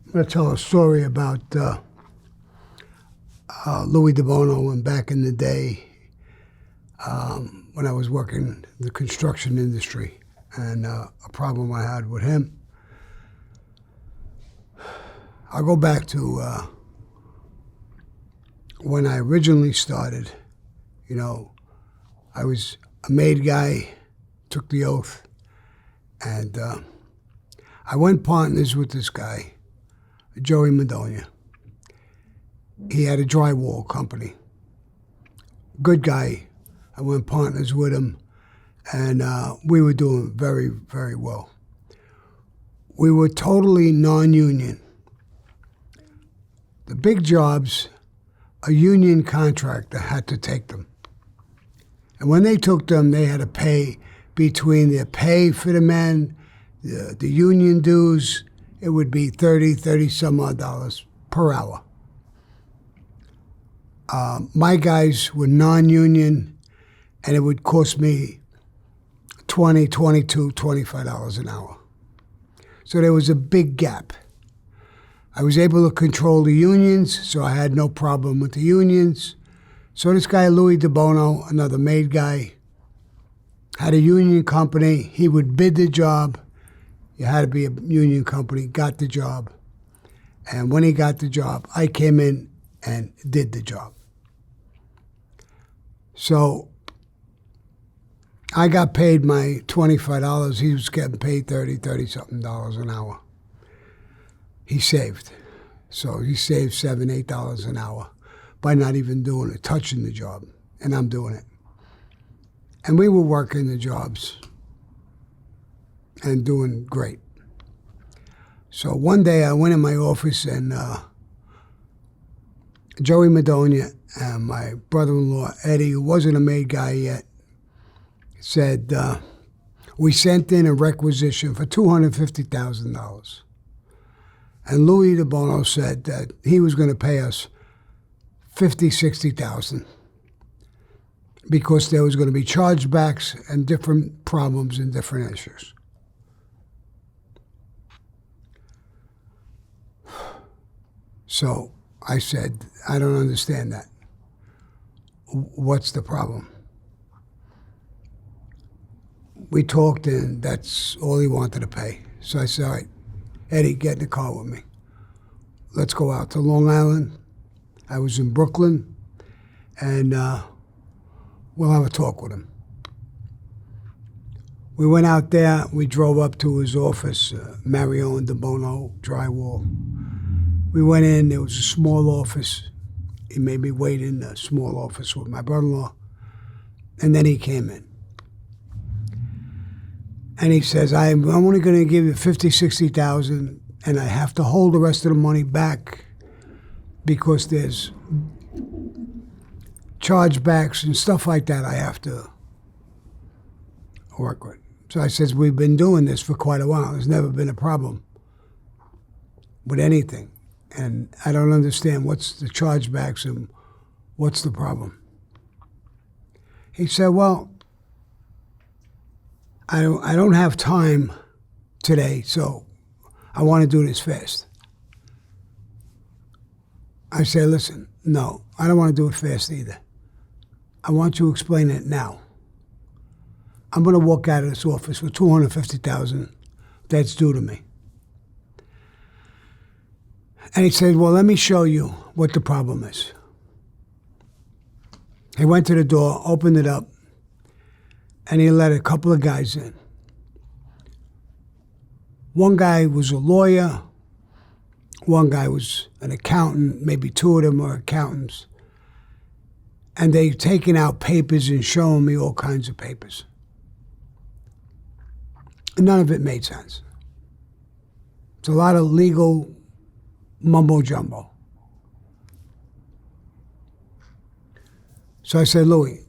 I'm going to tell a story about Louis DeBono and back in the day when I was working in the construction industry, and a problem I had with him. I'll go back to when I originally started. You know, I was a made guy, took the oath, and I went partners with this guy, Joey Madonia. He had a drywall company. Good guy. I went partners with him, and we were doing very, very well. We were totally non-union. The big jobs, a union contractor had to take them. And when they took them, they had to pay between their pay for the men, the union dues. It would be $30 some odd dollars per hour. My guys were non-union, and it would cost me $20, $22, $25 an hour. So there was a big gap. I was able to control the unions, so I had no problem with the unions. So this guy, Louis DeBono, another made guy, had a union company. He would bid the job. You had to be a union company, got the job. And when he got the job, I came in and did the job. So I got paid my $25. He was getting paid $30-something an hour. He saved. So he saved $7, $8 an hour by not even doing it, touching the job. And I'm doing it. And we were working the jobs and doing great. So one day I went in my office, and Joey Madonia and my brother-in-law, Eddie, who wasn't a made guy yet, said, we sent in a requisition for $250,000. And Louis DeBono said that he was going to pay us $50,000, $60,000 because there was going to be chargebacks and different problems and different issues. So I said, I don't understand that. What's the problem? We talked, and that's all he wanted to pay. So I said, all right, Eddie, get in the car with me. Let's go out to Long Island. I was in Brooklyn, and we'll have a talk with him. We went out there. We drove up to his office, Mario and DeBono Drywall. We went in. There was a small office. He made me wait in a small office with my brother-in-law, and then he came in. And he says, I'm only going to give you $50,000, $60,000, and I have to hold the rest of the money back because there's chargebacks and stuff like that I have to work with. So I says, we've been doing this for quite a while. There's never been a problem with anything. And I don't understand what's the chargebacks and what's the problem. He said, well, I don't have time today, so I want to do this fast. I said, listen, no, I don't want to do it fast either. I want you to explain it now. I'm going to walk out of this office with $250,000 that's due to me. And he said, well, let me show you what the problem is. He went to the door, opened it up, and he let a couple of guys in. One guy was a lawyer. One guy was an accountant. Maybe two of them were accountants. And they'd taken out papers and showing me all kinds of papers. And none of it made sense. It's a lot of legal mumbo-jumbo. So I said, Louis,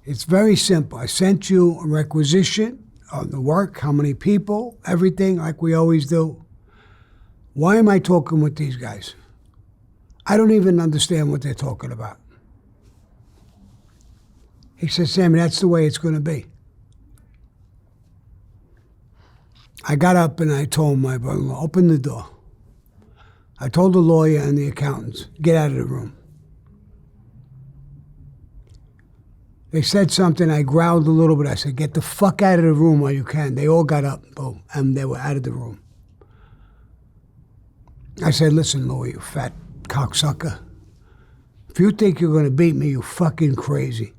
it's very simple. I sent you a requisition of the work, how many people, everything, like we always do. Why am I talking with these guys? I don't even understand what they're talking about. He said, Sammy, that's the way it's going to be. I got up and I told my brother-in-law, open the door. I told the lawyer and the accountants, get out of the room. They said something, I growled a little bit. I said, get the fuck out of the room while you can. They all got up, boom, and they were out of the room. I said, listen, Louie, you fat cocksucker. If you think you're going to beat me, you're fucking crazy.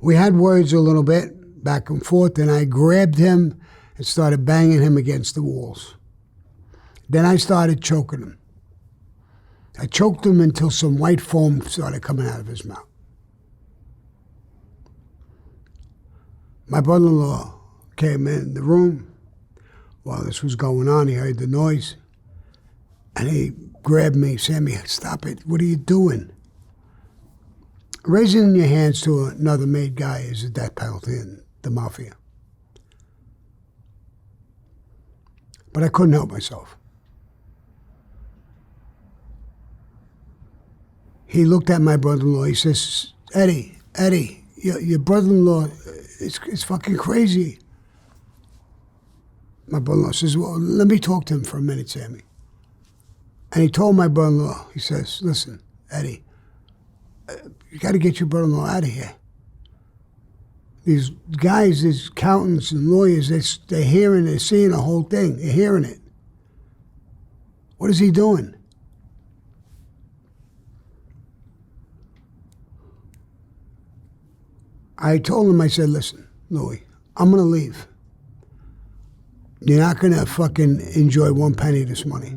We had words a little bit, back and forth, and I grabbed him and started banging him against the walls. Then I started choking him. I choked him until some white foam started coming out of his mouth. My brother-in-law came in the room while this was going on. He heard the noise, and he grabbed me, Sammy, stop it. What are you doing? Raising your hands to another made guy is a death penalty in the Mafia. But I couldn't help myself. He looked at my brother-in-law. He says, Eddie, your brother-in-law is fucking crazy. My brother-in-law says, well, let me talk to him for a minute, Sammy. And he told my brother-in-law, he says, listen, Eddie, you got to get your brother-in-law out of here. These guys, these accountants and lawyers, they're hearing, they're seeing the whole thing. They're hearing it. What is he doing? I told him, I said, listen, Louie, I'm going to leave. You're not going to fucking enjoy one penny of this money.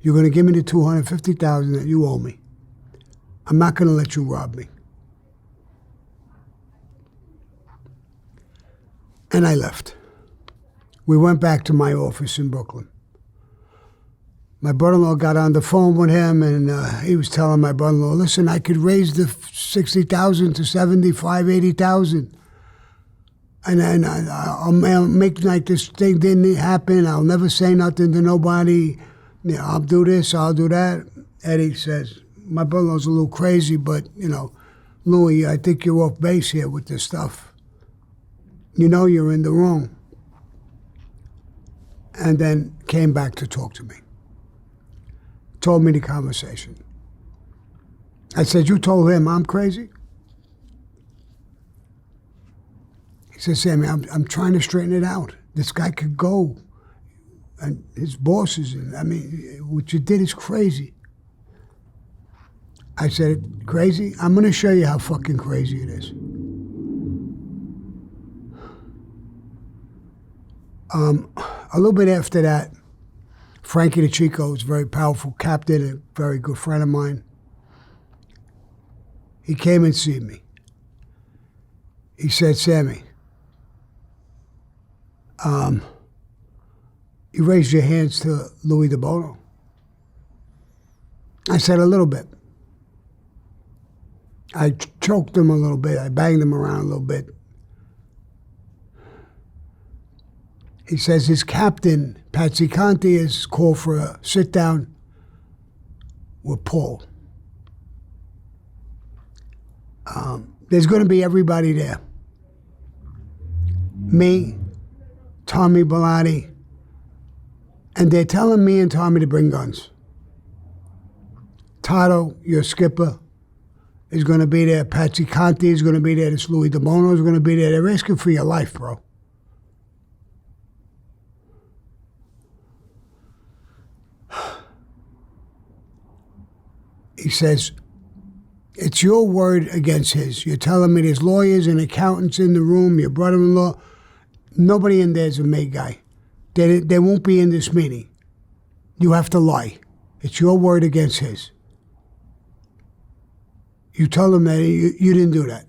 You're going to give me the $250,000 that you owe me. I'm not going to let you rob me. And I left. We went back to my office in Brooklyn. My brother-in-law got on the phone with him, and he was telling my brother-in-law, listen, I could raise the $60,000 to $75,000, $80,000. And then I'll make like this thing didn't happen. I'll never say nothing to nobody. You know, I'll do this, I'll do that. Eddie says, my brother-in-law's a little crazy, but, you know, Louie, I think you're off base here with this stuff. You know you're in the wrong. And then came back to talk to me. Told me the conversation. I said, you told him I'm crazy? He said, Sammy, I'm trying to straighten it out. This guy could go. And his bosses, I mean, what you did is crazy. I said, crazy? I'm going to show you how fucking crazy it is. A little bit after that, Frankie the Chico was a very powerful captain, a very good friend of mine. He came and see me. He said, Sammy, you raised your hands to Louis DeBono? I said, a little bit. I choked him a little bit. I banged him around a little bit. He says his captain, Patsy Conti, is called for a sit-down with Paul. There's going to be everybody there. Me, Tommy Bellotti, and they're telling me and Tommy to bring guns. Tato, your skipper, is going to be there. Patsy Conti is going to be there. This Louis DeBono is going to be there. They're asking for your life, bro. He says, it's your word against his. You're telling me there's lawyers and accountants in the room, your brother-in-law. Nobody in there is a made guy. They won't be in this meeting. You have to lie. It's your word against his. You tell them that you didn't do that.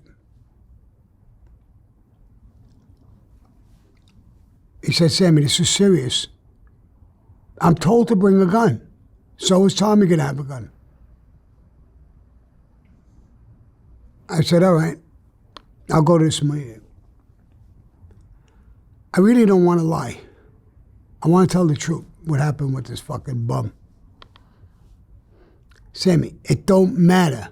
He said, Sammy, this is serious. I'm told to bring a gun. So is Tommy going to have a gun. I said, all right, I'll go to this meeting. I really don't want to lie. I want to tell the truth, what happened with this fucking bum. Sammy, it don't matter.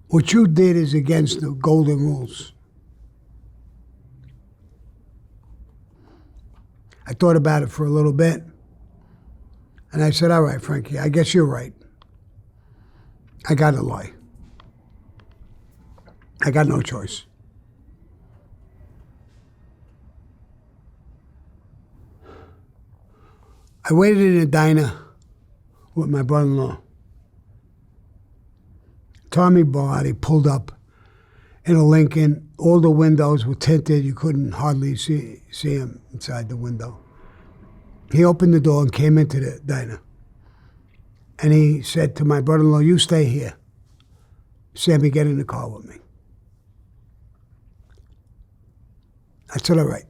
What you did is against the golden rules. I thought about it for a little bit, and I said, all right, Frankie, I guess you're right. I gotta lie. I got no choice. I waited in a diner with my brother-in-law. Tommy Bellotti pulled up in a Lincoln. All the windows were tinted. You couldn't hardly see him inside the window. He opened the door and came into the diner. And he said to my brother-in-law, you stay here. Sammy, get in the car with me. I said, all right.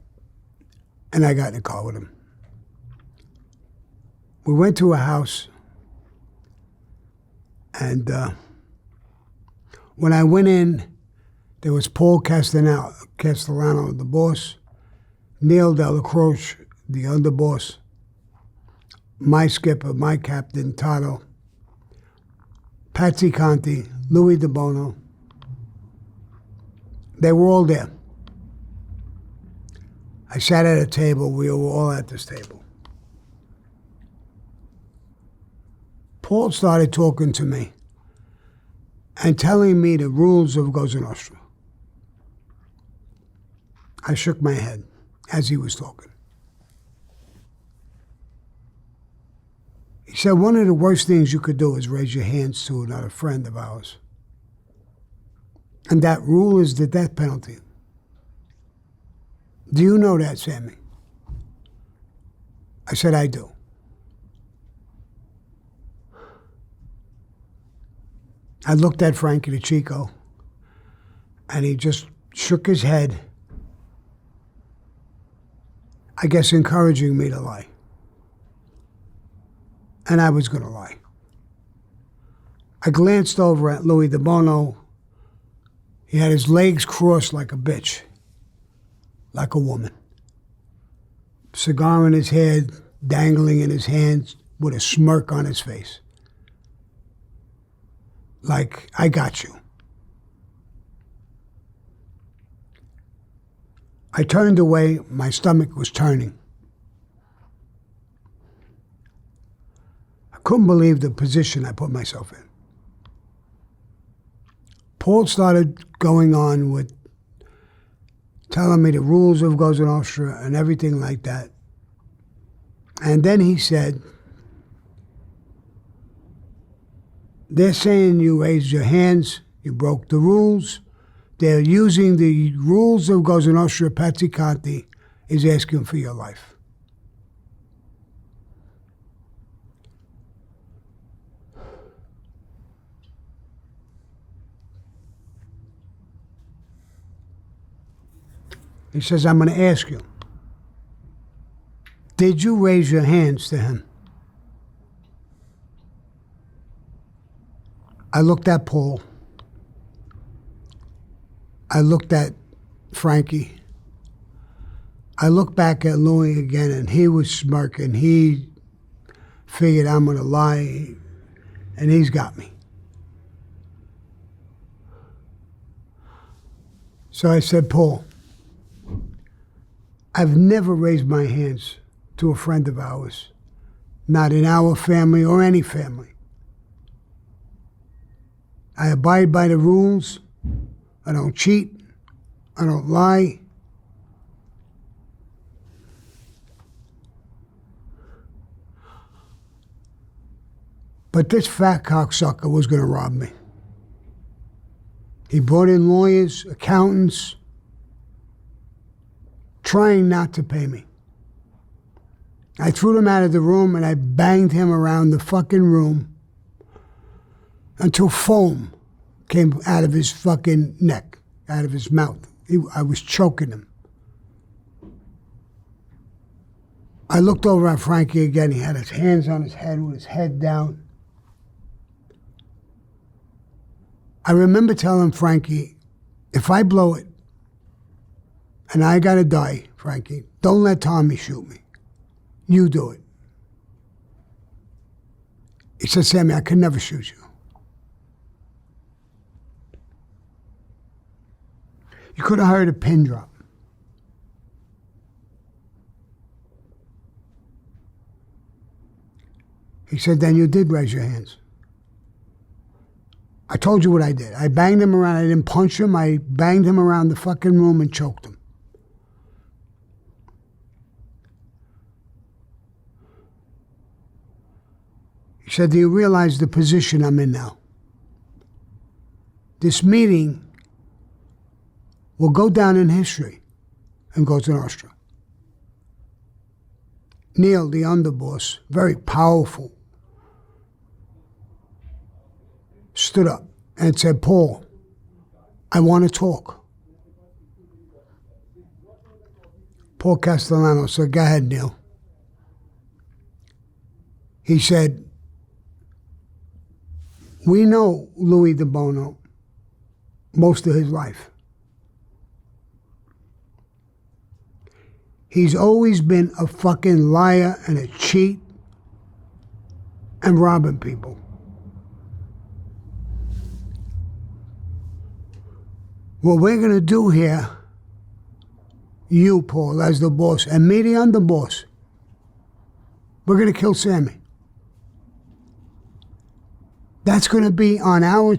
And I got in the car with him. We went to a house, and when I went in, there was Paul Castellano, the boss, Neil Delacroce, the underboss, my skipper, my captain, Tato, Patsy Conti, Louis DeBono. They were all there. I sat at a table. We were all at this table. Paul started talking to me and telling me the rules of Cosa Nostra. I shook my head as he was talking. He said, one of the worst things you could do is raise your hands to another friend of ours. And that rule is the death penalty. Do you know that, Sammy? I said, I do. I looked at Frankie the Chico, and he just shook his head, I guess encouraging me to lie. And I was going to lie. I glanced over at Louis DeBono. He had his legs crossed like a bitch, like a woman. Cigar in his head, dangling in his hands, with a smirk on his face. Like, I got you. I turned away. My stomach was turning. I couldn't believe the position I put myself in. Paul started going on with telling me the rules of Cosa Nostra and everything like that. And then he said, they're saying you raised your hands, you broke the rules. They're using the rules of Cosa Nostra. Patsy Conti is asking for your life. He says, I'm going to ask you, did you raise your hands to him? I looked at Paul. I looked at Frankie. I looked back at Louis again, and he was smirking. He figured I'm going to lie, and he's got me. So I said, Paul, I've never raised my hands to a friend of ours, not in our family or any family. I abide by the rules. I don't cheat. I don't lie. But this fat cocksucker was going to rob me. He brought in lawyers, accountants, trying not to pay me. I threw him out of the room and I banged him around the fucking room until foam came out of his fucking neck, out of his mouth. I was choking him. I looked over at Frankie again. He had his hands on his head with his head down. I remember telling Frankie, if I blow it and I gotta die, Frankie, don't let Tommy shoot me. You do it. He said, Sammy, I could never shoot you. You could have heard a pin drop. He said, then you did raise your hands. I told you what I did. I banged him around. I didn't punch him. I banged him around the fucking room and choked him. He said, do you realize the position I'm in now? This meeting will go down in history and go to Nostra. Neil, the underboss, very powerful, stood up and said, Paul, I want to talk. Paul Castellano said, go ahead, Neil. He said, we know Louis DeBono most of his life. He's always been a fucking liar and a cheat and robbing people. What we're going to do here, you, Paul, as the boss, and me, the underboss, we're going to kill Sammy. That's going to be on our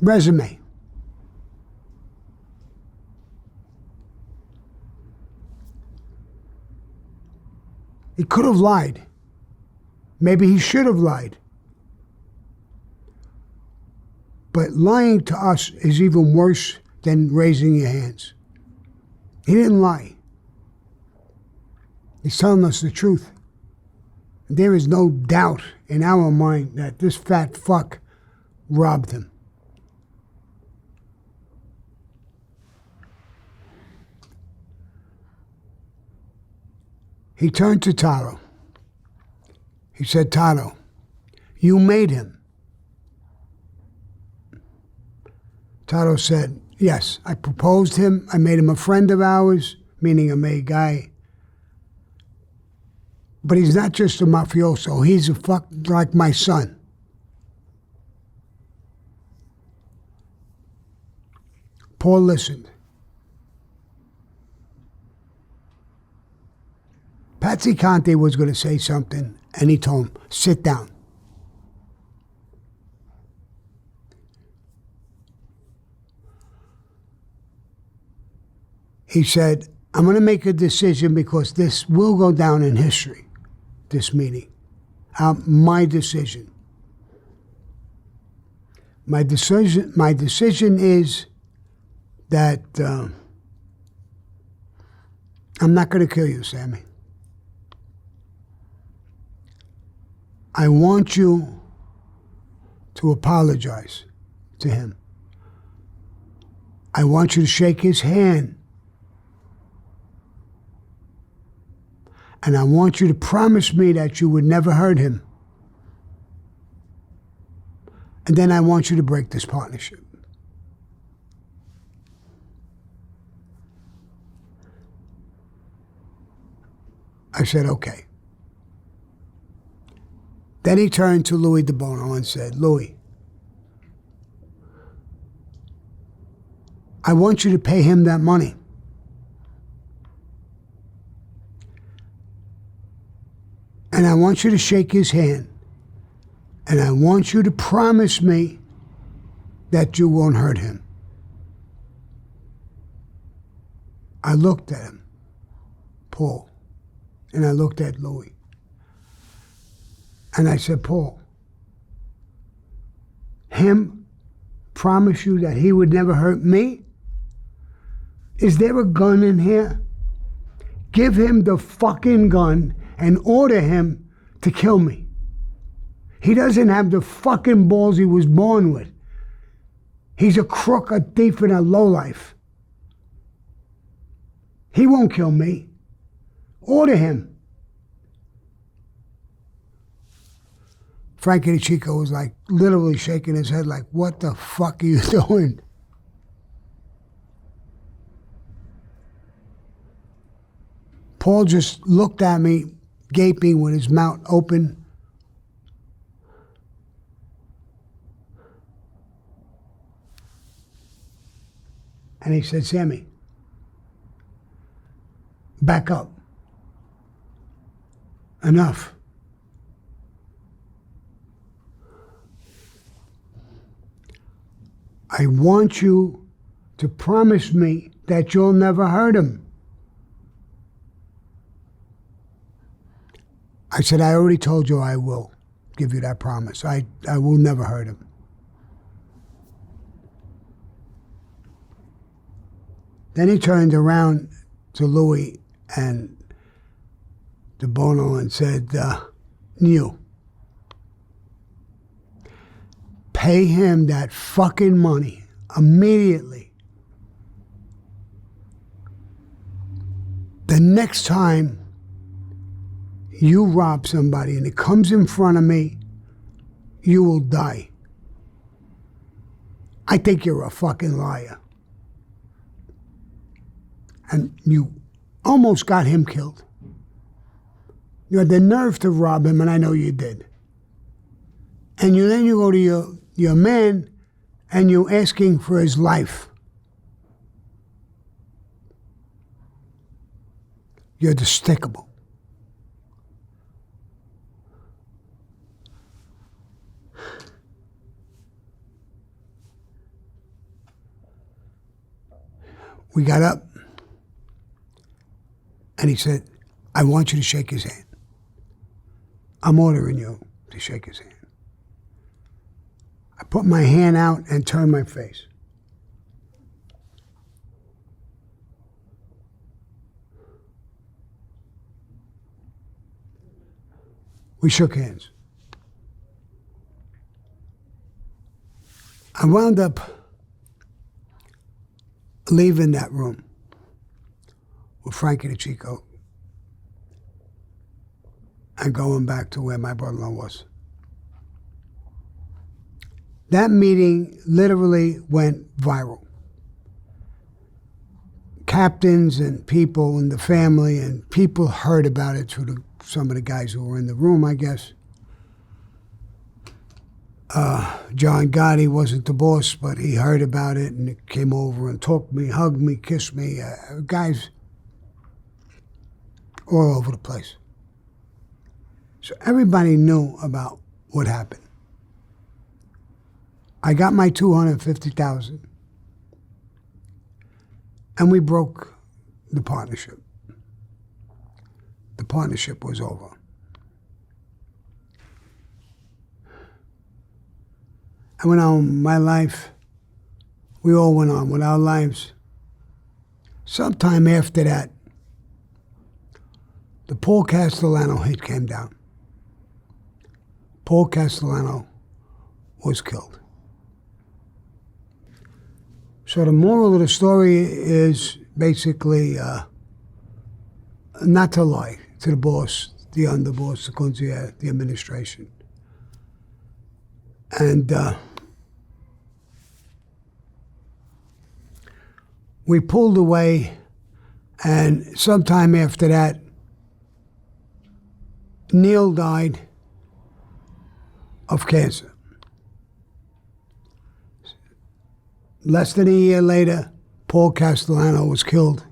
resume. He could have lied. Maybe he should have lied. But lying to us is even worse than raising your hands. He didn't lie. He's telling us the truth. There is no doubt in our mind that this fat fuck robbed him. He turned to Taro. He said, Taro, you made him. Taro said, yes, I proposed him. I made him a friend of ours, meaning a made guy. But he's not just a mafioso. He's a fuck like my son. Paul listened. Patsy Conte was going to say something, and he told him, sit down. He said, I'm going to make a decision because this will go down in history, this meeting. My decision. My decision is that I'm not going to kill you, Sammy. I want you to apologize to him. I want you to shake his hand. And I want you to promise me that you would never hurt him. And then I want you to break this partnership. I said, okay. Then he turned to Louis DeBono and said, Louis, I want you to pay him that money. And I want you to shake his hand. And I want you to promise me that you won't hurt him. I looked at him, Paul, and I looked at Louis. And I said, Paul, him promise you that he would never hurt me? Is there a gun in here? Give him the fucking gun and order him to kill me. He doesn't have the fucking balls he was born with. He's a crook, a thief, and a lowlife. He won't kill me. Order him. Frankie Chico was like literally shaking his head like, what the fuck are you doing? Paul just looked at me, gaping with his mouth open. And he said, Sammy, back up. Enough. I want you to promise me that you'll never hurt him. I said, I already told you I will give you that promise. I will never hurt him. Then he turned around to Louis and Deono and said, Neil, pay him that fucking money immediately. The next time you rob somebody and it comes in front of me, you will die. I think you're a fucking liar. And you almost got him killed. You had the nerve to rob him, and I know you did. And then you go to your man, and you're asking for his life. You're despicable. We got up, and he said, I want you to shake his hand. I'm ordering you to shake his hand. I put my hand out and turned my face. We shook hands. I wound up leaving that room with Frankie the Chico and going back to where my brother-in-law was. That meeting literally went viral. Captains and people in the family and people heard about it through some of the guys who were in the room, I guess. John Gotti wasn't the boss, but he heard about it and came over and talked to me, hugged me, kissed me. Guys all over the place. So everybody knew about what happened. I got my $250,000, and we broke the partnership. The partnership was over. I went on my life. We all went on with our lives. Sometime after that, the Paul Castellano hit came down. Paul Castellano was killed. So the moral of the story is basically not to lie to the boss, the underboss, the concierge, the administration. And we pulled away, and sometime after that, Neil died of cancer. Less than a year later, Paul Castellano was killed.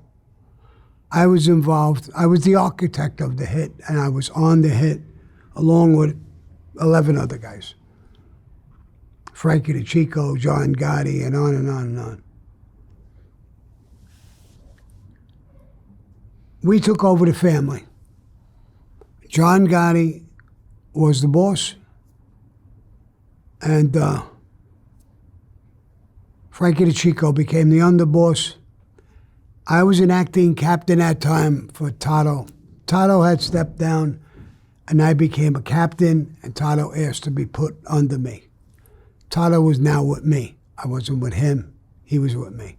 I was involved. I was the architect of the hit, and I was on the hit along with 11 other guys. Frankie the Chico, John Gotti, and on and on and on. We took over the family. John Gotti was the boss, and Frankie the Chico became the underboss. I was an acting captain at that time for Toto. Toto had stepped down, and I became a captain, and Toto asked to be put under me. Toto was now with me. I wasn't with him. He was with me.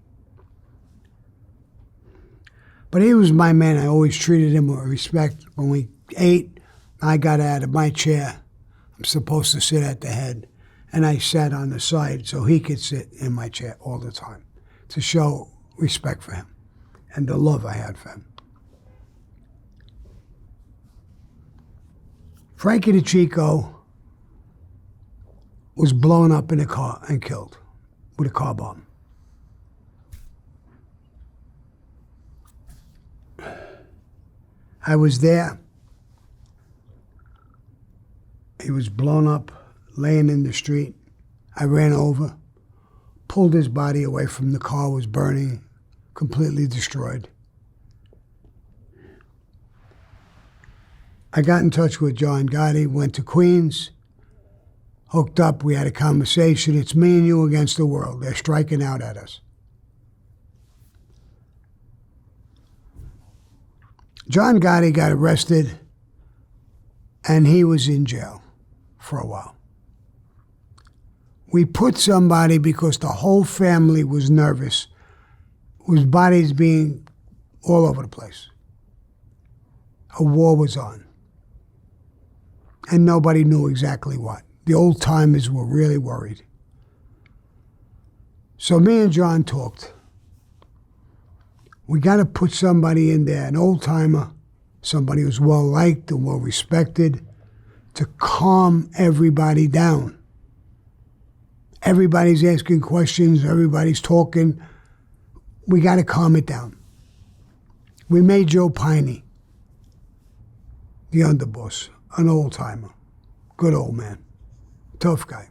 But he was my man. I always treated him with respect. When we ate, I got out of my chair. I'm supposed to sit at the head. And I sat on the side so he could sit in my chair all the time to show respect for him and the love I had for him. Frankie the Chico was blown up in a car and killed with a car bomb. I was there. He was blown up, laying in the street. I ran over, pulled his body away from the car, was burning, completely destroyed. I got in touch with John Gotti, went to Queens, hooked up, we had a conversation. It's me and you against the world. They're striking out at us. John Gotti got arrested, and he was in jail for a while. We put somebody because the whole family was nervous, whose bodies being all over the place. A war was on. And nobody knew exactly what. The old timers were really worried. So me and John talked. We got to put somebody in there, an old timer, somebody who's well liked and well respected, to calm everybody down. Everybody's asking questions, everybody's talking. We got to calm it down. We made Joe Piney the underboss, an old timer, good old man, tough guy.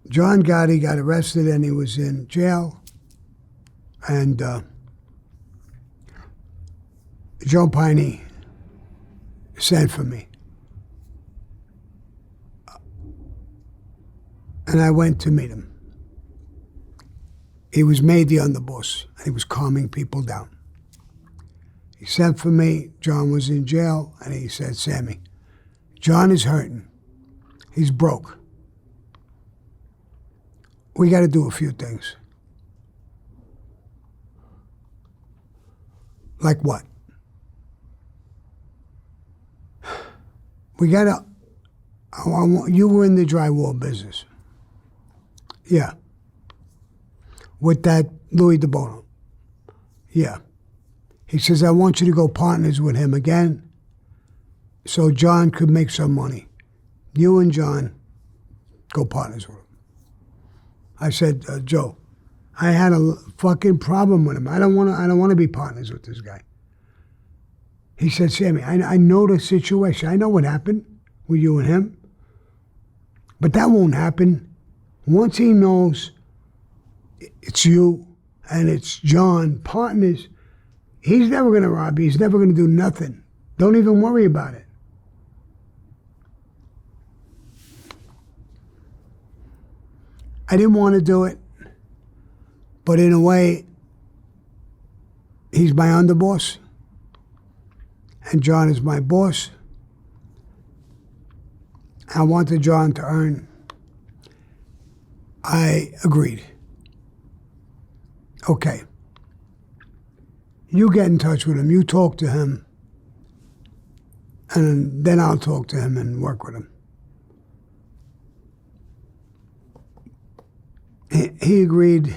John Gotti got arrested and he was in jail, and Joe Piney sent for me. And I went to meet him. He was made the underboss, and he was calming people down. He sent for me. John was in jail, and he said, Sammy, John is hurting. He's broke. We got to do a few things. Like what? We got to, you were in the drywall business. Yeah. With that Louis DeBono. Yeah. He says, I want you to go partners with him again so John could make some money. You and John go partners with him. I said, Joe, I had a fucking problem with him. I don't want to be partners with this guy. He said, Sammy, I know the situation. I know what happened with you and him. But that won't happen. Once he knows it's you and it's John, partners, he's never going to rob you. He's never going to do nothing. Don't even worry about it. I didn't want to do it, but in a way, he's my underboss, and John is my boss. I wanted John to earn. I agreed. Okay. You get in touch with him. You talk to him. And then I'll talk to him and work with him. He agreed.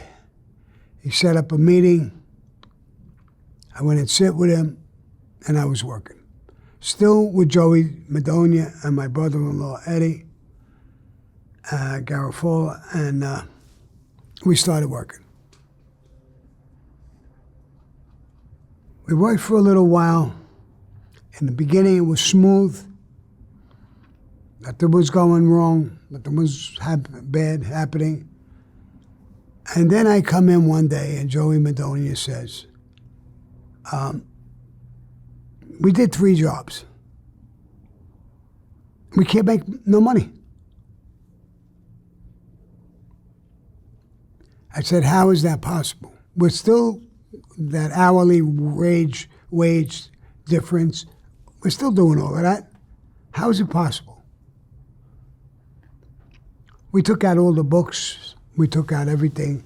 He set up a meeting. I went and sit with him, and I was working. Still with Joey Madonia and my brother-in-law, Eddie Garofalo, and we started working. We worked for a little while. In the beginning, it was smooth. Nothing was going wrong. Nothing was bad happening. And then I come in one day, and Joey Madonia says, we did 3 jobs. We can't make no money. I said, how is that possible? We're still that hourly wage difference. We're still doing all of that. How is it possible? We took out all the books. We took out everything.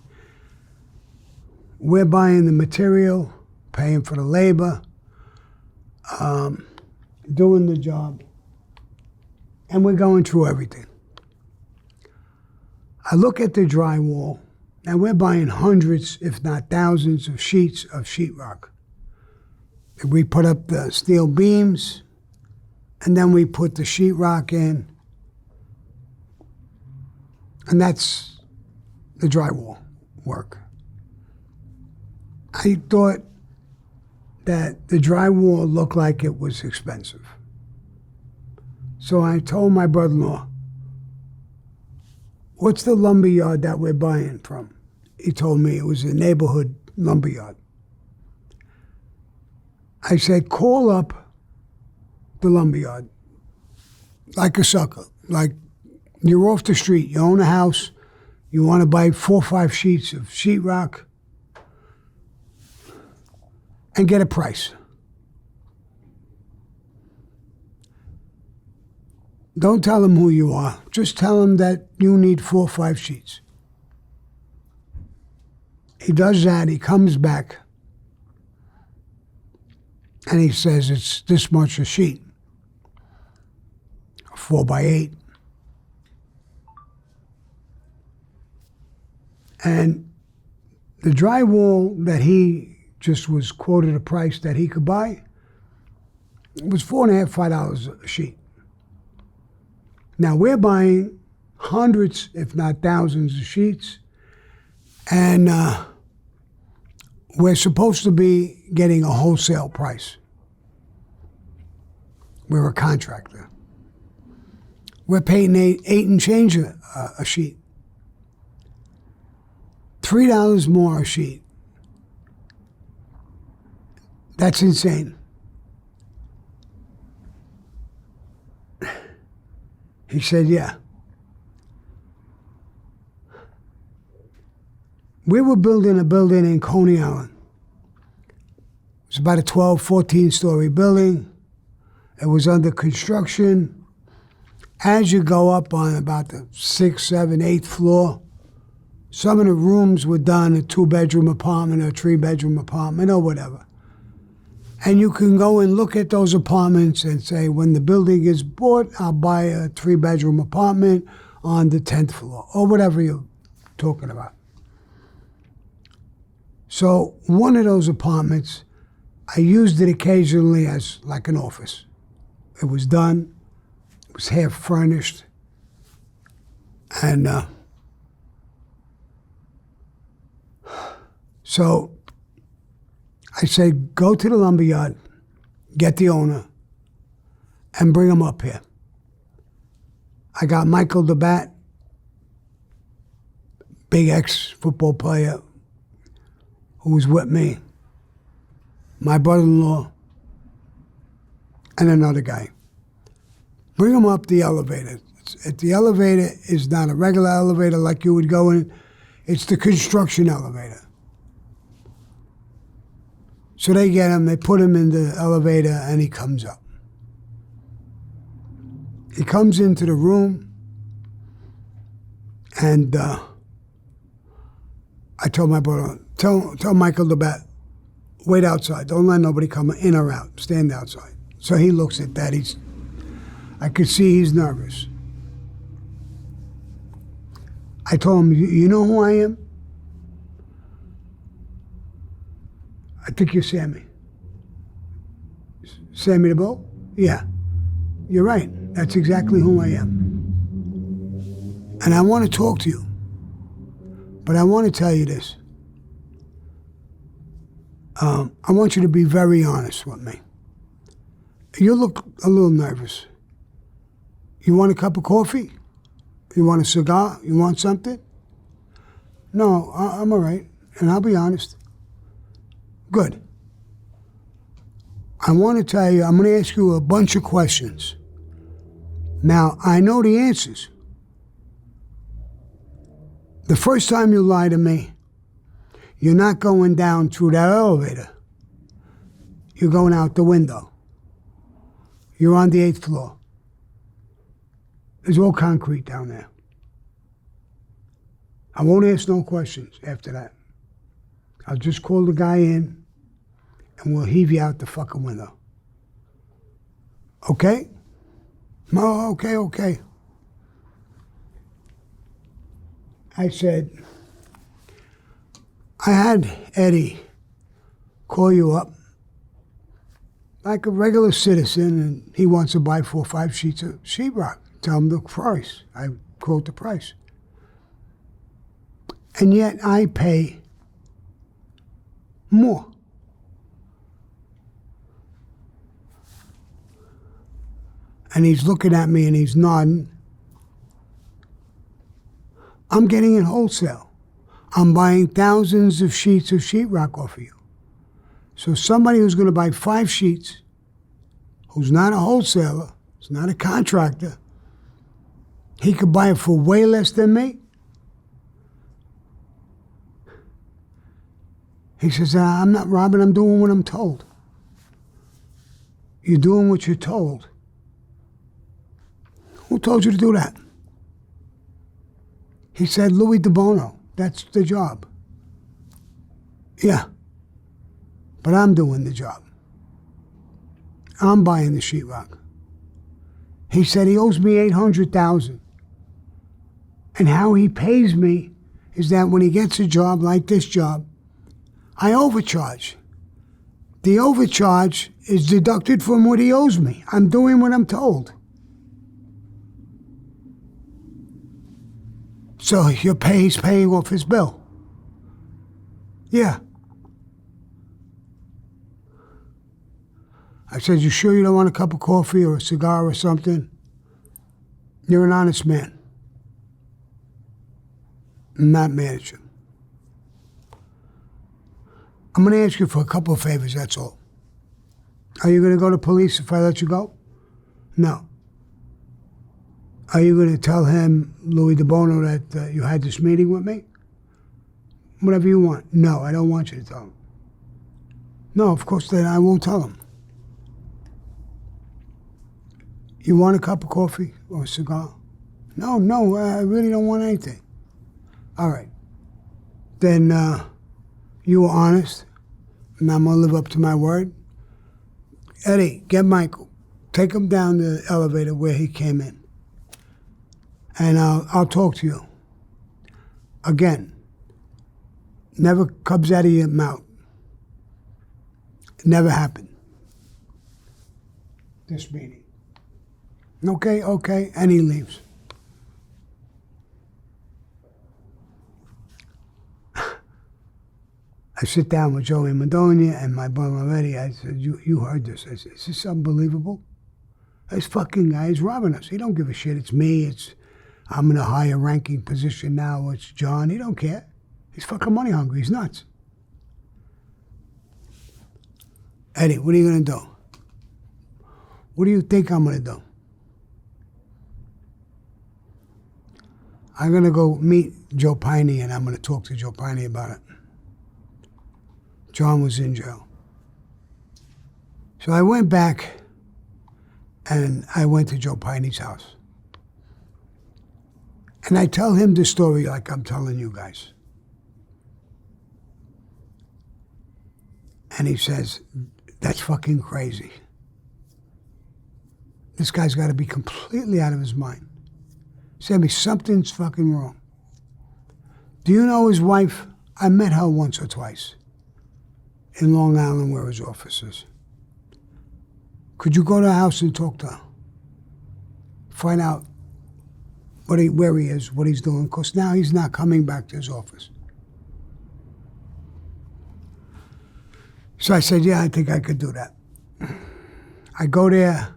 We're buying the material, paying for the labor, doing the job, and we're going through everything. I look at the drywall, and we're buying hundreds, if not thousands, of sheets of sheetrock. We put up the steel beams, and then we put the sheetrock in, and that's the drywall work. I thought that the drywall looked like it was expensive. So I told my brother-in-law, what's the lumber yard that we're buying from? He told me it was a neighborhood lumber yard. I said, call up the lumber yard like a sucker. Like you're off the street, you own a house, you want to buy 4 or 5 sheets of sheetrock and get a price. Don't tell them who you are. Just tell them that you need 4 or 5 sheets. He does that, he comes back, and he says it's this much a sheet, 4 by 8. And the drywall that he just was quoted a price that he could buy was $4.50, $5 a sheet. Now we're buying hundreds, if not thousands of sheets, and we're supposed to be getting a wholesale price. We're a contractor. We're paying eight and change a sheet. $3 more a sheet. That's insane. He said, yeah. We were building a building in Coney Island. It was about a 12, 14-story building. It was under construction. As you go up on about the 6th, 7th, 8th floor, some of the rooms were done a 2-bedroom apartment or a 3-bedroom apartment or whatever. And you can go and look at those apartments and say, when the building is bought, I'll buy a 3-bedroom apartment on the 10th floor, or whatever you're talking about. So one of those apartments, I used it occasionally as like an office. It was done, it was half furnished, and so I said, go to the lumberyard, get the owner, and bring him up here. I got Michael the Bat, big ex-football player, who was with me, my brother-in-law, and another guy. Bring them up the elevator. The elevator is not a regular elevator like you would go in. It's the construction elevator. So they get him, they put him in the elevator, and he comes up. He comes into the room, and I told my brother, tell Michael the Bat, wait outside. Don't let nobody come in or out. Stand outside. So he looks at that. I could see he's nervous. I told him, you know who I am? I think you're Sammy. Sammy the Bull? Yeah. You're right. That's exactly who I am. And I want to talk to you. But I want to tell you this. I want you to be very honest with me. You look a little nervous. You want a cup of coffee? You want a cigar? You want something? No, I'm all right. And I'll be honest. Good. I want to tell you, I'm going to ask you a bunch of questions. Now, I know the answers. The first time you lie to me, you're not going down through that elevator. You're going out the window. You're on the 8th floor. There's all concrete down there. I won't ask no questions after that. I'll just call the guy in, and we'll heave you out the fucking window. Okay? Oh, okay. I said, I had Eddie call you up like a regular citizen, and he wants to buy 4 or 5 sheets of sheetrock. Tell him the price. I quote the price. And yet I pay More. And he's looking at me and he's nodding. I'm getting it wholesale. I'm buying thousands of sheets of sheetrock off of you. So somebody who's going to buy 5 sheets, who's not a wholesaler, who's not a contractor, he could buy it for way less than me. He says, I'm not robbing, I'm doing what I'm told. You're doing what you're told. Who told you to do that? He said, Louis DeBono. That's the job. Yeah. But I'm doing the job. I'm buying the sheetrock. He said he owes me $800,000. And how he pays me is that when he gets a job like this job, I overcharge. The overcharge is deducted from what he owes me. I'm doing what I'm told. So he's paying off his bill. Yeah. I said, you sure you don't want a cup of coffee or a cigar or something? You're an honest man. I'm not mad at you. I'm going to ask you for a couple of favors, that's all. Are you going to go to police if I let you go? No. Are you going to tell him, Louis DeBono, that you had this meeting with me? Whatever you want. No, I don't want you to tell him. No, of course, then I won't tell him. You want a cup of coffee or a cigar? No, I really don't want anything. All right. Then you were honest, and I'm going to live up to my word. Eddie, get Michael. Take him down the elevator where he came in. And I'll talk to you. Again, never comes out of your mouth. It never happened. This meeting. Okay, and he leaves. I sit down with Joey Madonia and my brother Eddie. I said, you heard this. I said, is this unbelievable? This fucking guy is robbing us. He don't give a shit. It's me. I'm in a higher ranking position now. It's John. He don't care. He's fucking money hungry. He's nuts. Eddie, what are you going to do? What do you think I'm going to do? I'm going to go meet Joe Piney, and I'm going to talk to Joe Piney about it. John was in jail. So I went back, and I went to Joe Piney's house. And I tell him the story like I'm telling you guys. And he says, that's fucking crazy. This guy's got to be completely out of his mind. He said to me, something's fucking wrong. Do you know his wife? I met her once or twice in Long Island where his office is. Could you go to her house and talk to her? Find out where he is, what he's doing, because now he's not coming back to his office. So I said, yeah, I think I could do that. I go there,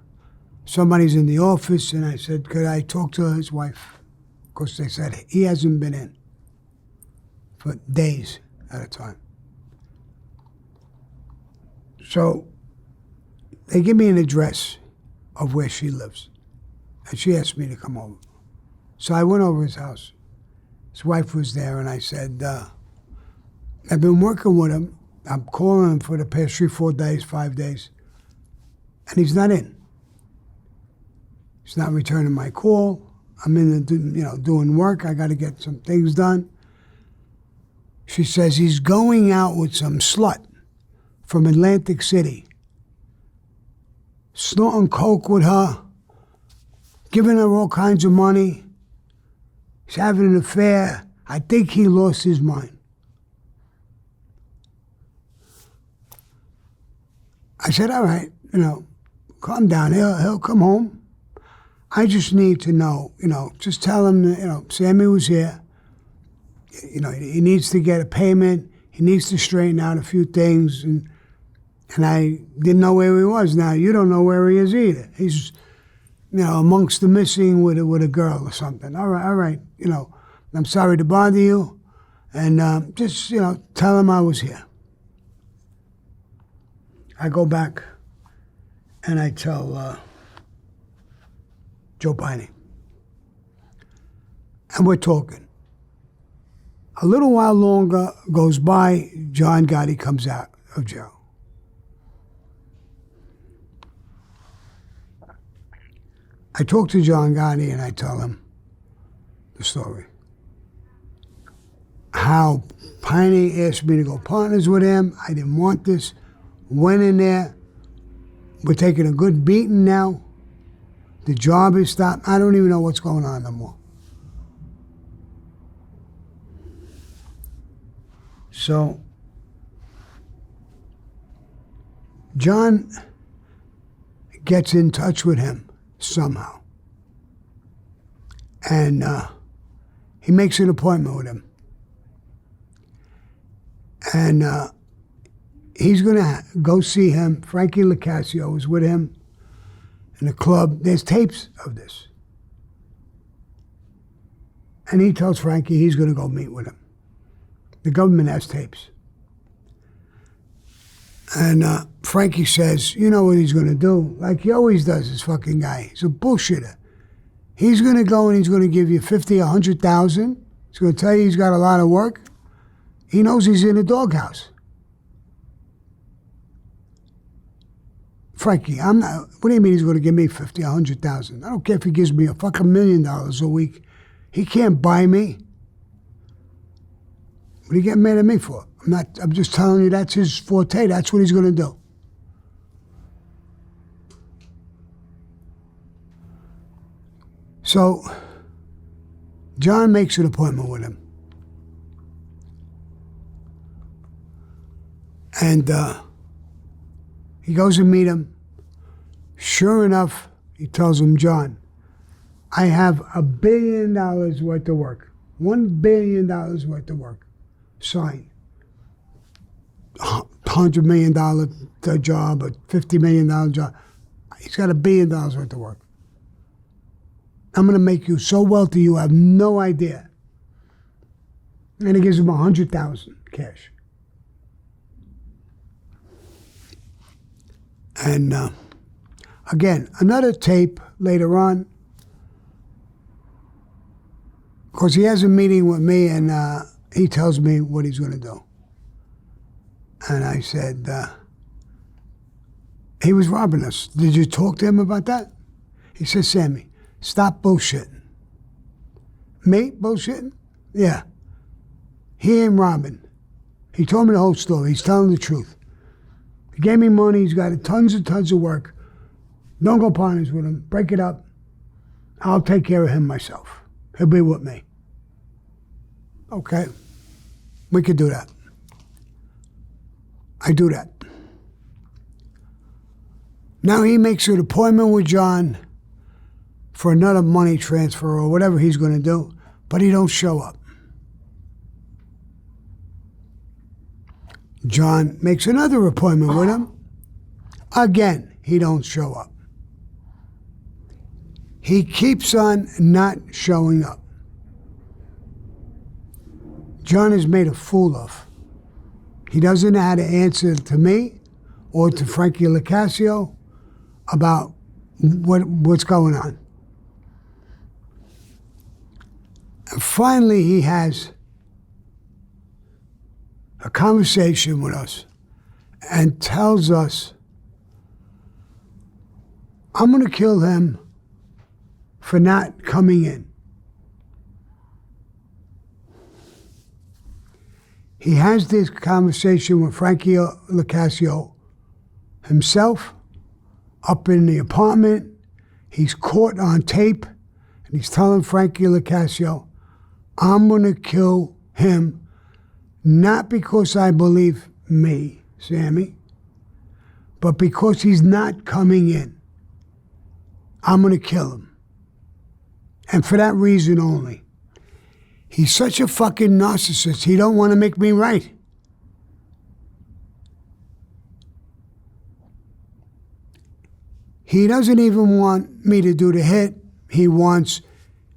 somebody's in the office, and I said, could I talk to his wife? Because they said he hasn't been in for days at a time. So they give me an address of where she lives, and she asked me to come over. So I went over his house. His wife was there, and I said, I've been working with him. I'm calling him for the past 3, 4 days, 5 days, and he's not in. He's not returning my call. I'm in the, doing work. I got to get some things done. She says he's going out with some slut from Atlantic City, snorting coke with her, giving her all kinds of money. He's having an affair. I think he lost his mind. I said, all right, calm down. He'll come home. I just need to know, just tell him that, Sammy was here. He needs to get a payment. he needs to straighten out a few things, and I didn't know where he was. Now you don't know where he is either. He's, amongst the missing with a girl or something. All right. I'm sorry to bother you, and just tell him I was here. I go back, and I tell Joe Piney, and we're talking. A little while longer goes by, John Gotti comes out of jail. I talk to John Gotti and I tell him the story. How Piney asked me to go partners with him. I didn't want this. Went in there. We're taking a good beating now. The job is stopped. I don't even know what's going on no more. So, John gets in touch with him somehow. And he makes an appointment with him. And he's going to go see him. Frankie LaCasio is with him in the club. There's tapes of this. And he tells Frankie he's going to go meet with him. The government has tapes. And Frankie says, you know what he's going to do? Like he always does, this fucking guy. He's a bullshitter. He's going to go and he's going to give you 50, 100,000. He's going to tell you he's got a lot of work. He knows he's in a doghouse. Frankie, I'm not, what do you mean he's going to give me 50, 100,000? I don't care if he gives me a fucking $1 million a week. He can't buy me. What are you getting mad at me for? I'm just telling you that's his forte. That's what he's going to do. So, John makes an appointment with him. And he goes to meet him. Sure enough, he tells him, John, I have $1 billion worth of work. $1 billion worth of work. Sign. $100 million job, a $50 million job. He's got $1 billion worth of work. I'm going to make you so wealthy you have no idea. And he gives him $100,000 cash. And again, another tape later on. Of course, he has a meeting with me and he tells me what he's going to do. And I said, he was robbing us. Did you talk to him about that? He said, Sammy, stop bullshitting. Me bullshitting? Yeah. He ain't robbing. He told me the whole story. He's telling the truth. He gave me money. He's got tons and tons of work. Don't go partners with him. Break it up. I'll take care of him myself. He'll be with me. Okay. We could do that. I do that. Now he makes an appointment with John for another money transfer or whatever he's going to do, but he don't show up. John makes another appointment with him. Again, he don't show up. He keeps on not showing up. John is made a fool of. He doesn't know how to answer to me or to Frankie LaCasio about what's going on. And finally, he has a conversation with us and tells us, I'm going to kill him for not coming in. He has this conversation with Frankie LaCasio himself up in the apartment. He's caught on tape, and he's telling Frankie LaCasio, I'm going to kill him, not because I believe me, Sammy, but because he's not coming in. I'm going to kill him. And for that reason only. He's such a fucking narcissist, he don't want to make me right. He doesn't even want me to do the hit. He wants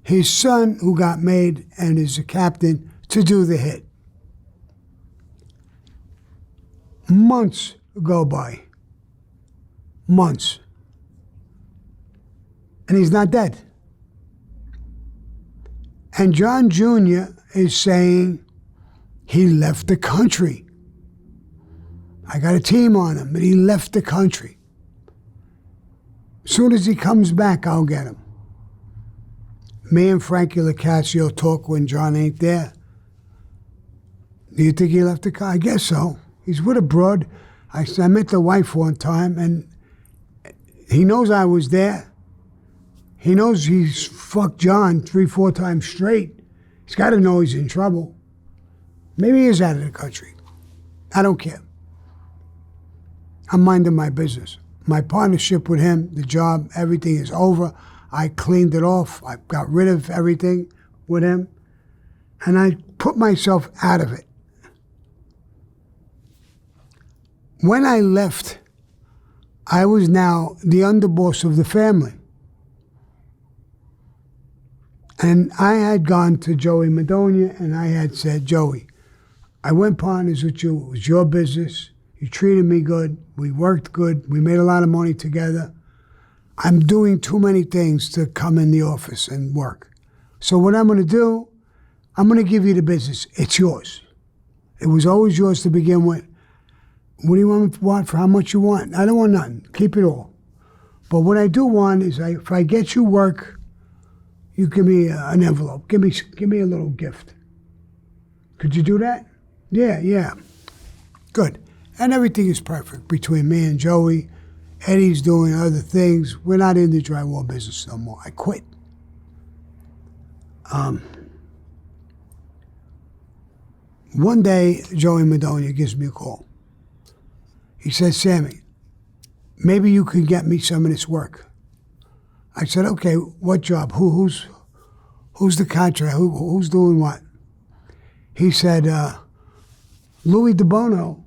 his son, who got made and is a captain, to do the hit. Months go by. Months. And he's not dead. And John Jr. is saying he left the country. I got a team on him, but he left the country. As soon as he comes back, I'll get him. Me and Frankie LaCasio talk when John ain't there. Do you think he left the car? I guess so. He's with a broad. I met the wife one time, and he knows I was there. He knows he's fucked John 3-4 times straight. He's got to know he's in trouble. Maybe he is out of the country. I don't care. I'm minding my business. My partnership with him, the job, everything is over. I cleaned it off. I got rid of everything with him. And I put myself out of it. When I left, I was now the underboss of the family. And I had gone to Joey Madonia and I had said, Joey, I went partners with you. It was your business. You treated me good. We worked good. We made a lot of money together. I'm doing too many things to come in the office and work. So what I'm going to do, I'm going to give you the business. It's yours. It was always yours to begin with. What do you want me to want for how much you want? I don't want nothing. Keep it all. But what I do want is if I get you work, you give me an envelope. Give me a little gift. Could you do that? Yeah. Good. And everything is perfect between me and Joey. Eddie's doing other things. We're not in the drywall business no more. I quit. One day, Joey Madonia gives me a call. He says, Sammy, maybe you could get me some of this work. I said, okay, what job? Who's the contract? Who's doing what? He said, Louis DeBono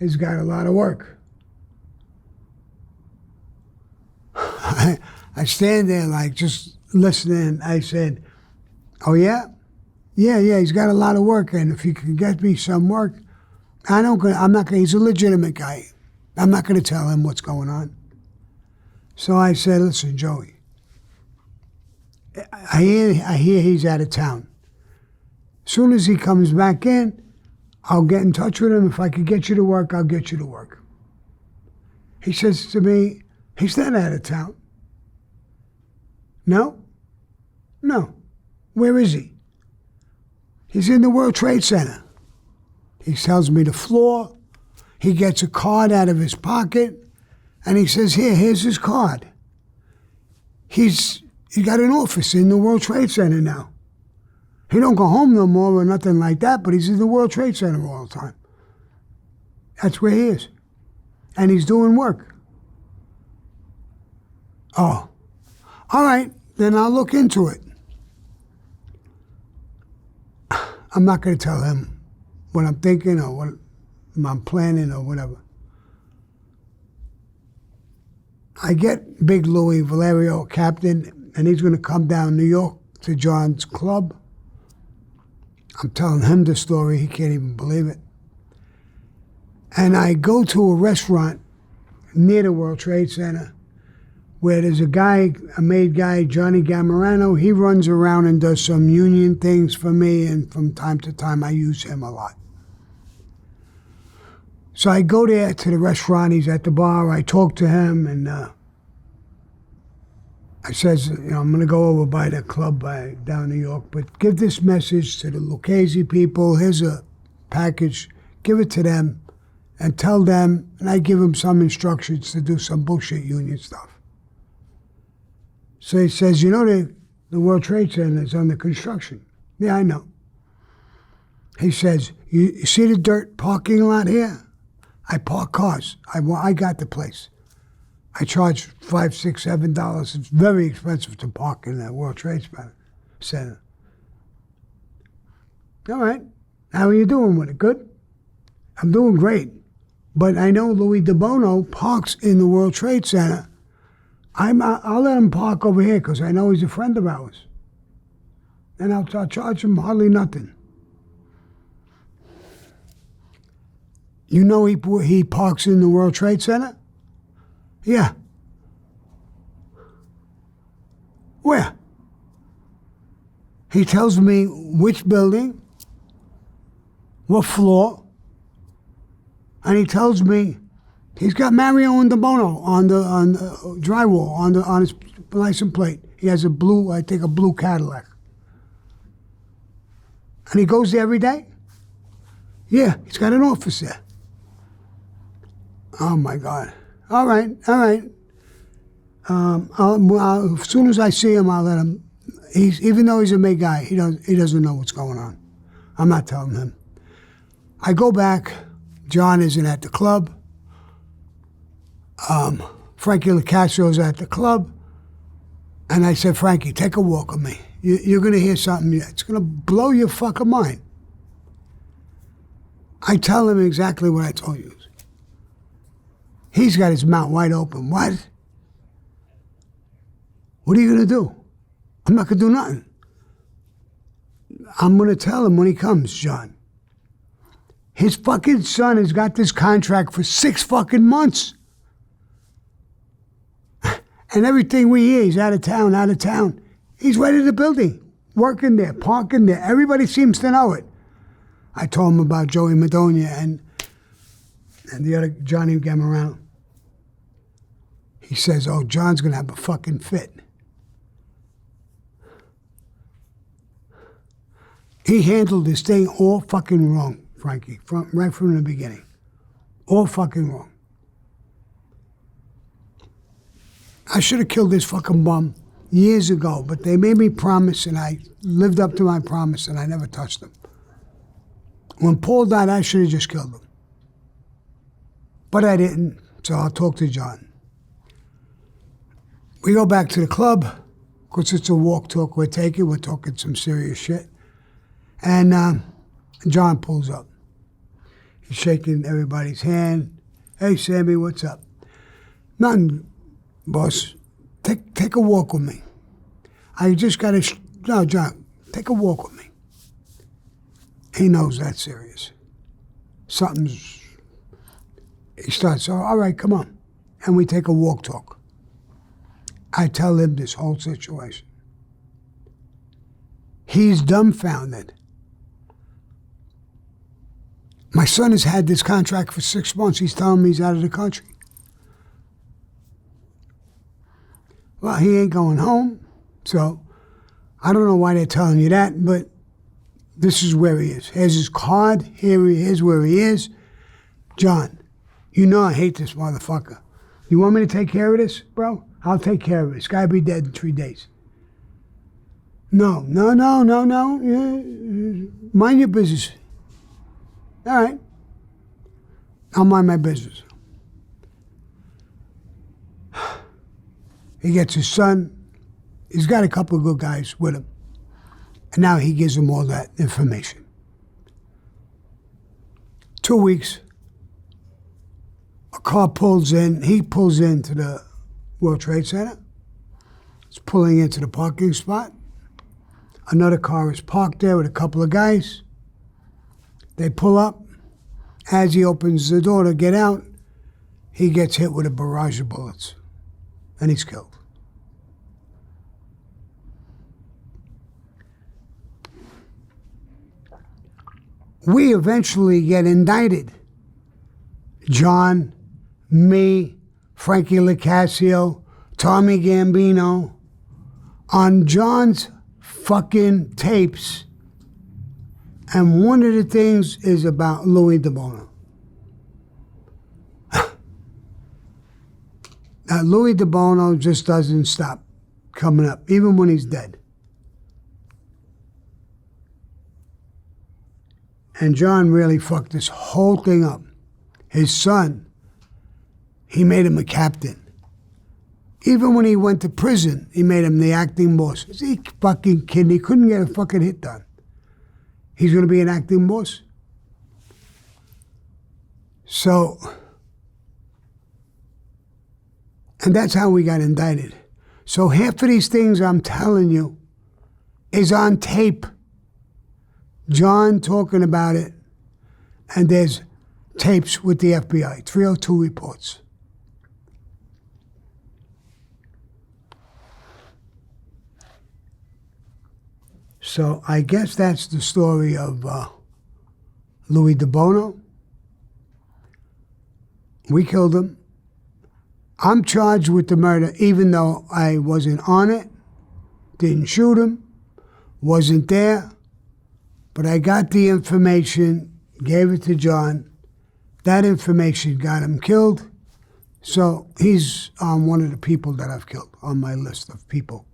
has got a lot of work. I stand there like just listening. I said, oh yeah? Yeah, he's got a lot of work, and if you can get me some work, I'm not gonna, he's a legitimate guy. I'm not gonna tell him what's going on. So I said, listen, Joey, I hear he's out of town. As soon as he comes back in, I'll get in touch with him. If I could get you to work, I'll get you to work. He says to me, he's not out of town. No. Where is he? He's in the World Trade Center. He tells me the floor. He gets a card out of his pocket, and he says, here's his card. He got an office in the World Trade Center now. He don't go home no more or nothing like that, but he's in the World Trade Center all the time. That's where he is. And he's doing work. Oh, all right, then I'll look into it. I'm not going to tell him what I'm thinking or what I'm planning or whatever. I get Big Louis Valerio, captain, and he's going to come down New York to John's club. I'm telling him the story. He can't even believe it. And I go to a restaurant near the World Trade Center where there's a made guy, Johnny Gamarano. He runs around and does some union things for me, and from time to time I use him a lot. So I go there to the restaurant. He's at the bar. I talk to him, and I says, I'm going to go over by the club down New York, but give this message to the Lucchese people. Here's a package. Give it to them and tell them, and I give him some instructions to do some bullshit union stuff. So he says, the World Trade Center is under construction. Yeah, I know. He says, you see the dirt parking lot here? I park cars. I got the place. I charge $5, $6, $7. It's very expensive to park in the World Trade Center. All right. How are you doing with it? Good? I'm doing great. But I know Louis DeBono parks in the World Trade Center I'll let him park over here because I know he's a friend of ours. And I'll charge him hardly nothing. You know he parks in the World Trade Center? Yeah. Where? He tells me which building, what floor, and he tells me he's got Mario and DeBono on the drywall on his license plate. He has a blue Cadillac. And he goes there every day? Yeah, he's got an office there. Oh my God. All right. As soon as I see him, I'll let him. Even though he's a big guy, he doesn't know what's going on. I'm not telling him. I go back. John isn't at the club. Frankie LaCasio's at the club. And I said, Frankie, take a walk with me. You're going to hear something. It's going to blow your fucking mind. I tell him exactly what I told you. He's got his mouth wide open. What? What are you going to do? I'm not going to do nothing. I'm going to tell him when he comes, John. His fucking son has got this contract for 6 fucking months. And everything we hear, he's out of town. He's right in the building, working there, parking there. Everybody seems to know it. I told him about Joey Madonia and the other Johnny Gamarano. He says, oh, John's going to have a fucking fit. He handled this thing all fucking wrong, Frankie, right from the beginning. All fucking wrong. I should have killed this fucking bum years ago, but they made me promise, and I lived up to my promise, and I never touched him. When Paul died, I should have just killed him. But I didn't, so I'll talk to John. We go back to the club, because it's a walk talk we're taking. We're talking some serious shit. And John pulls up. He's shaking everybody's hand. Hey, Sammy, what's up? Nothing, boss. Take a walk with me. I just got to... No, John, take a walk with me. He knows that's serious. Something's... He starts, all right, come on. And we take a walk talk. I tell him this whole situation. He's dumbfounded. My son has had this contract for 6 months. He's telling me he's out of the country. Well, he ain't going home, so I don't know why they're telling you that, but this is where he is. Here's his card. Here's where he is. John, you know I hate this motherfucker. You want me to take care of this, bro? I'll take care of it. This guy be dead in 3 days. No. Yeah. Mind your business. All right. I'll mind my business. He gets his son. He's got a couple of good guys with him. And now he gives them all that information. 2 weeks. A car pulls in. He pulls into the World Trade Center. It's pulling into the parking spot. Another car is parked there with a couple of guys. They pull up. As he opens the door to get out, he gets hit with a barrage of bullets. And he's killed. We eventually get indicted. John, me, Frankie LaCasio, Tommy Gambino, on John's fucking tapes. And one of the things is about Louis DeBono. Now, Louis DeBono just doesn't stop coming up, even when he's dead. And John really fucked this whole thing up. His son, he made him a captain. Even when he went to prison, he made him the acting boss. Is he fucking kidding? He couldn't get a fucking hit done. He's going to be an acting boss? And that's how we got indicted. So half of these things I'm telling you is on tape. John talking about it, and there's tapes with the FBI, 302 reports. So I guess that's the story of Louis DeBono. We killed him. I'm charged with the murder, even though I wasn't on it, didn't shoot him, wasn't there, but I got the information, gave it to John. That information got him killed. So he's one of the people that I've killed on my list of people.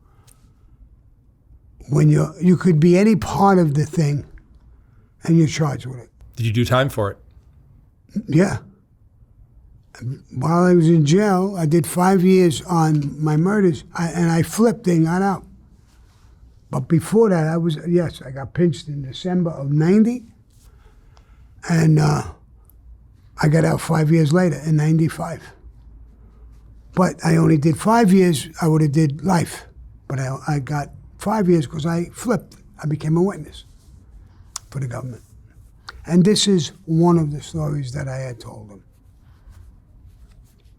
When you could be any part of the thing and you're charged with it. Did you do time for it? Yeah. While I was in jail, I did 5 years on my murders, and I flipped and got out. But before that, I got pinched in December of 90, and I got out 5 years later in 95. But I only did 5 years. I would have did life, but I got 5 years because I flipped. I became a witness for the government. And this is one of the stories that I had told them.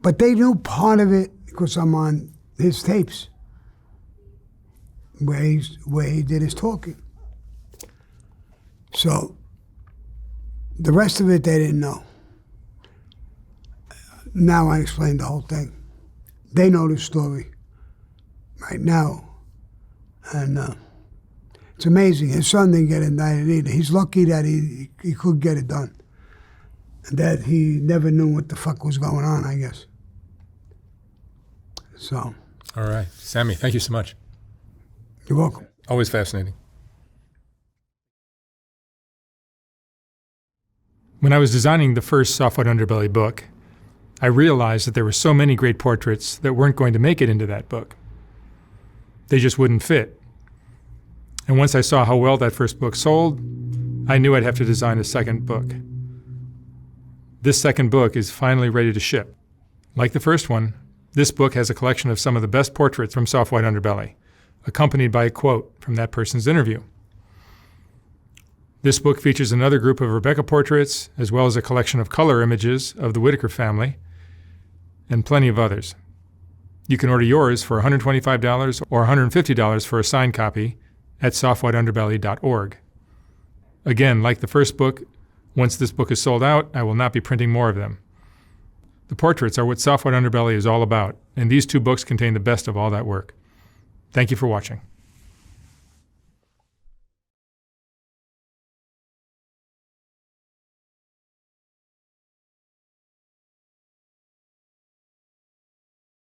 But they knew part of it because I'm on his tapes where he did his talking. So the rest of it they didn't know. Now I explained the whole thing. They know the story right now. And it's amazing. His son didn't get indicted either. He's lucky that he could get it done. And that he never knew what the fuck was going on, I guess. So. All right. Sammy, thank you so much. You're welcome. Always fascinating. When I was designing the first Soft White Underbelly book, I realized that there were so many great portraits that weren't going to make it into that book. They just wouldn't fit. And once I saw how well that first book sold, I knew I'd have to design a second book. This second book is finally ready to ship. Like the first one, this book has a collection of some of the best portraits from Soft White Underbelly, accompanied by a quote from that person's interview. This book features another group of Rebecca portraits, as well as a collection of color images of the Whitaker family, and plenty of others. You can order yours for $125 or $150 for a signed copy at softwhiteunderbelly.org. Again, like the first book, once this book is sold out, I will not be printing more of them. The portraits are what Soft White Underbelly is all about, and these two books contain the best of all that work. Thank you for watching.